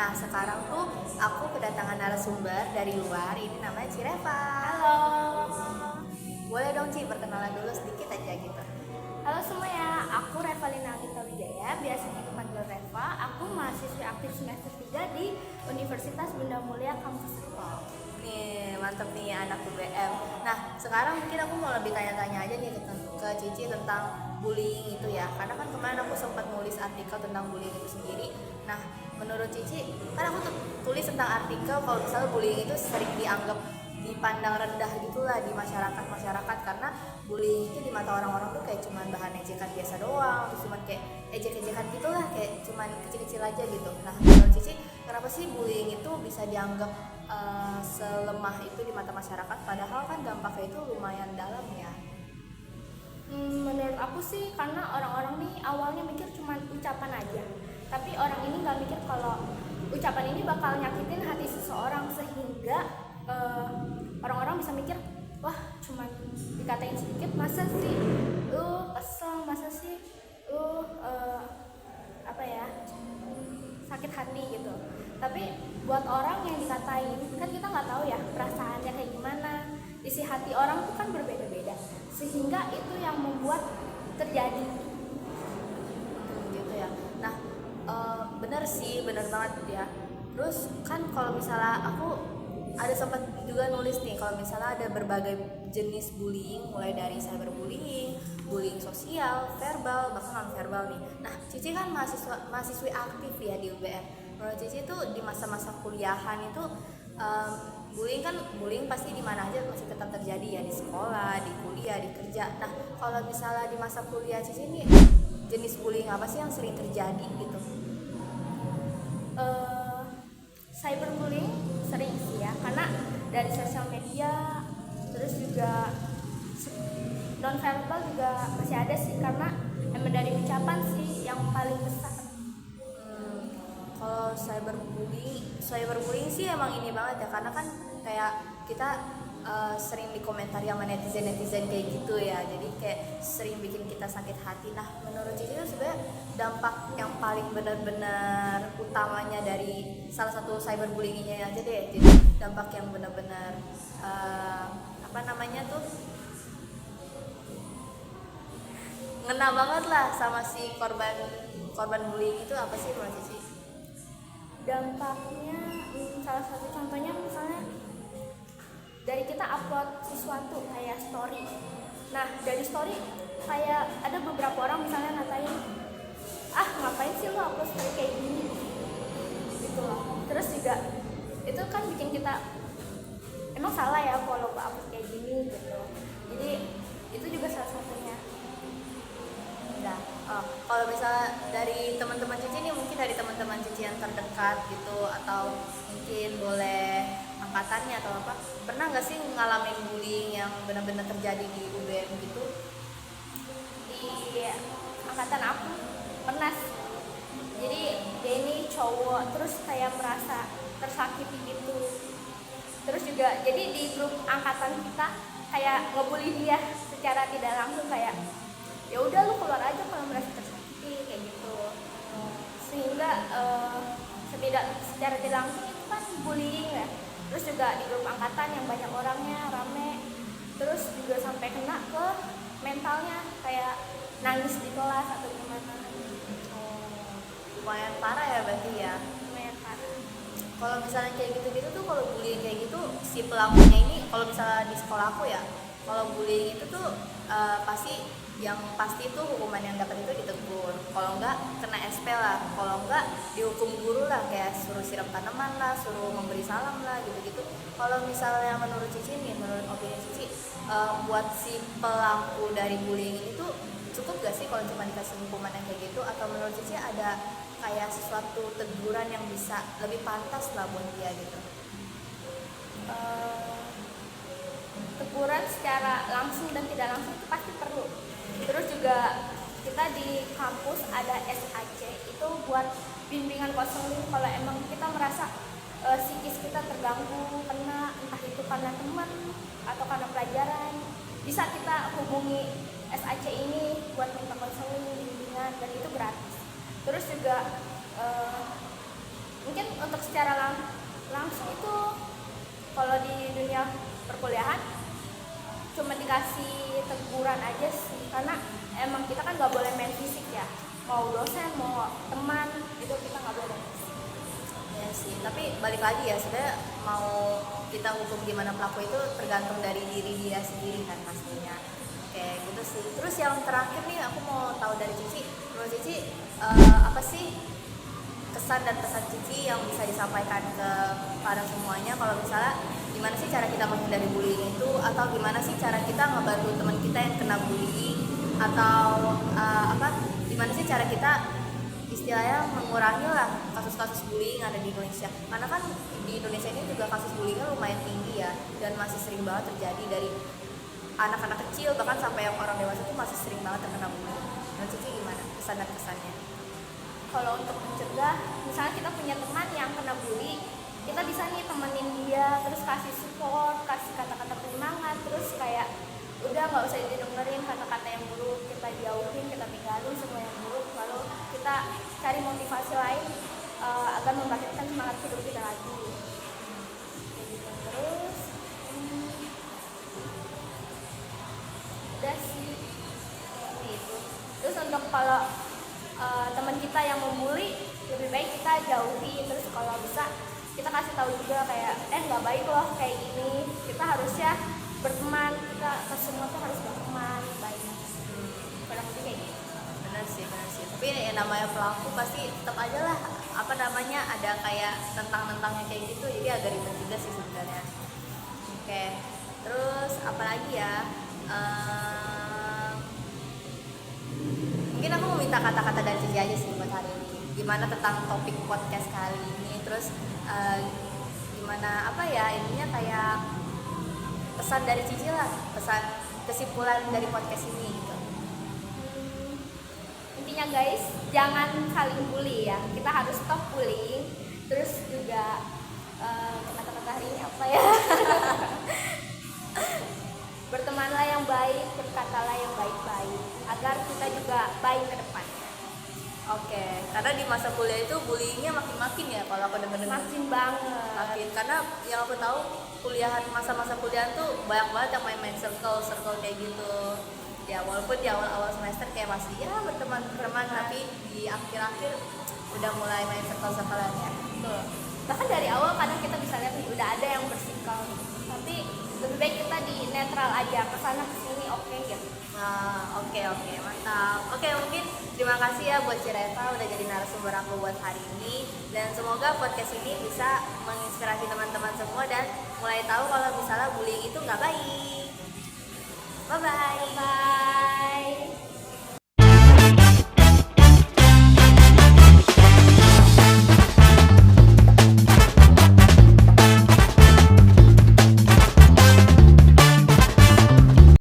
Nah, sekarang tuh aku kedatangan narasumber dari luar. Ini namanya Cireva. Halo. Boleh dong Ci, perkenalan dulu sedikit aja gitu. Halo semuanya, aku Revalina Anita Wijaya, biasanya dipanggil Reva. Aku mahasiswi aktif semester 3 di Universitas Bunda Mulia Kampus Serpong. Nih, mantep nih anak UBM. Nah, sekarang mungkin aku mau lebih tanya-tanya aja nih ke Cici tentang bullying itu ya. Karena kan kemarin aku sempat nulis artikel tentang bullying itu sendiri. Nah, menurut Cici, kan aku tulis tentang artikel kalau misalnya bullying itu sering dianggap dipandang rendah gitulah di masyarakat karena bullying itu di mata orang-orang tuh kayak cuman bahan ejekan biasa doang, terus cuman kayak ejek-ejekan gitulah, kayak cuman kecil-kecil aja gitu. Nah, menurut Cici, kenapa sih bullying itu bisa dianggap selemah itu di mata masyarakat, padahal kan dampaknya itu lumayan dalam ya? Menurut aku sih karena orang-orang nih awalnya mikir cuma ucapan aja, tapi orang ini nggak mikir kalau ucapan ini bakal nyakitin hati seseorang, sehingga orang-orang bisa mikir, wah cuma dikatain sedikit masa sih kesel, masa sih sakit hati gitu. Tapi buat orang yang dikatain, kan kita nggak tahu ya perasaannya kayak gimana, isi hati orang tuh kan berbeda-beda, sehingga itu yang membuat terjadi Gitu ya. Nah, bener sih, bener banget ya. Terus kan kalau misalnya aku ada sempat juga nulis nih, kalau misalnya ada berbagai jenis bullying, mulai dari cyberbullying, bullying sosial, verbal, bahkan non verbal nih. Nah, Cici kan mahasiswi aktif ya di UBM. Menurut Cici itu di masa-masa kuliahan itu bullying pasti di mana aja masih tetap terjadi ya, di sekolah, di kuliah, di kerja. Nah, kalau misalnya di masa kuliah Cici ini jenis bullying apa sih yang sering terjadi gitu? cyberbullying sering sih ya, karena dari sosial media, terus juga non verbal juga masih ada sih, karena emang dari ucapan sih yang paling besar. Kalau cyberbullying sih emang ini banget ya, karena kan kayak kita sering dikomentari sama netizen kayak gitu ya, jadi kayak sering bikin kita sakit hati. Nah, menurut Cici itu sebenarnya dampak yang paling benar-benar utamanya dari salah satu cyberbullyingnya aja deh, jadi dampak yang benar-benar ngena banget lah sama si korban bullying itu apa sih menurut Cici? Dampaknya salah satu contohnya misalnya dari kita upload sesuatu kayak story. Nah, dari story kayak ada beberapa orang misalnya ngatain, ngapain sih lo upload story kayak gini gitu loh. Terus juga itu kan bikin kita emang salah ya kalau upload kayak gini gitu. Jadi itu juga salah satunya. Nah, kalau misalnya dari teman-teman Cici nih, mungkin dari teman-teman Cici yang terdekat gitu, atau mungkin boleh angkatannya atau apa, pernah nggak sih ngalamin bullying yang benar-benar terjadi di UBM gitu? Di angkatan aku pernah sih. Jadi dia ini cowok, terus kayak merasa tersakiti gitu. Terus juga jadi di grup angkatan kita kayak ngebully dia secara tidak langsung, kayak ya udah lu keluar aja kalau merasa tersakiti kayak gitu. Sehingga secara tidak langsung itu kan bullying ya. Terus juga di grup angkatan yang banyak orangnya, rame, terus juga sampai kena ke mentalnya, kayak nangis di kelas atau gimana. Lumayan parah ya berarti ya. Lumayan parah. Kalau misalnya kayak gitu-gitu tuh, kalau bullying kayak gitu, si pelakunya ini, kalau misalnya di sekolah aku ya, kalau bullying itu tuh pasti itu hukuman yang dapat itu ditegur, kalau enggak kena SP lah, kalau enggak dihukum guru lah, kayak suruh siram tanaman lah, suruh memberi salam lah, gitu-gitu. Kalau misalnya menurut Cici nih, menurut opini Cici, buat si pelaku dari bullying ini tuh cukup gak sih kalau cuma dikasih hukuman yang kayak gitu, atau menurut Cici ada kayak sesuatu teguran yang bisa lebih pantas lah buat dia gitu? Teguran secara langsung dan tidak langsung itu pasti perlu. Terus juga kita di kampus ada SAC, itu buat bimbingan konseling kalau emang kita merasa psikis kita terganggu, kena entah itu karena teman atau karena pelajaran, bisa kita hubungi SAC ini buat minta konseling, bimbingan, dan itu gratis. Terus juga mungkin untuk secara langsung itu kalau di dunia perkuliahan cuma dikasih teguran aja sih, karena emang kita kan nggak boleh main fisik ya, mau dosen mau teman itu kita nggak boleh main fisik. Ya sih, tapi balik lagi ya, sebenarnya mau kita hukum gimana pelaku itu tergantung dari diri dia sendiri kan pastinya. Kayak gitu sih. Terus yang terakhir nih aku mau tahu dari Cici, menurut Cici apa sih kesan dan pesan Cici yang bisa disampaikan ke para semuanya, kalau misalnya gimana sih cara kita menghindari bullying itu, atau gimana sih cara kita ngebantu teman kita yang kena bullying, atau gimana sih cara kita istilahnya mengurangi lah kasus-kasus bullying ada di Indonesia, karena kan di Indonesia ini juga kasus bullyingnya lumayan tinggi ya, dan masih sering banget terjadi dari anak-anak kecil bahkan sampai yang orang dewasa itu masih sering banget terkena bullying. Dan Cici gimana kesan dan kesannya? Kalau untuk mencegah, misalnya kita punya teman yang kena bully, kita bisa nih temenin dia, terus kasih support, kasih kata-kata penyemangat, terus kayak udah nggak usah didengerin kata-kata yang buruk, kita jauhin, kita tinggalin semua yang buruk, lalu kita cari motivasi lain agar membangkitkan semangat hidup kita lagi. Kayak gitu. Terus udah sih itu. Terus untuk kalau teman kita yang membuli, lebih baik kita jauhi, terus kalau bisa kita kasih tahu juga kayak nggak baik loh kayak gini, kita harusnya berteman, kita semua tuh harus berteman baik. Kurang lebih kayak gitu. Benar sih. Tapi ya namanya pelaku pasti tetap aja lah ada kayak tentang-tentangnya kayak gitu, jadi agak ribet juga sih sebenarnya. Oke, terus apa lagi ya? Mungkin aku mau minta kata-kata dari Cici aja sih buat hari ini. Gimana tentang topik podcast kali ini? Terus gimana intinya kayak pesan dari Cici lah, pesan kesimpulan dari podcast ini gitu. Intinya guys, jangan saling bully ya. Kita harus stop bullying. Terus juga kata-kata hari ini apa ya? Bertemanlah yang baik, berkatalah yang baik-baik, agar kita juga baik ke depannya. Oke, karena di masa kuliah itu bullyingnya makin ya kalau aku dengar-dengar. Makin banget. Makin, karena yang aku tahu masa-masa kuliah tuh banyak banget yang main circle kayak gitu. Ya walaupun di awal-awal semester kayak masih ya berteman, tapi di akhir-akhir udah mulai main circle-circlean ya. Betul. Bahkan dari awal kadang kita bisa lihat nih udah ada yang bersikap, tapi lebih baik kita di netral aja, kesana kesini oke gitu. Oke, mantap. Oke, mungkin terima kasih ya buat Cireta udah jadi narasumber aku buat hari ini, dan semoga podcast ini bisa menginspirasi teman-teman semua dan mulai tahu kalau misalnya bullying itu nggak baik. Bye bye.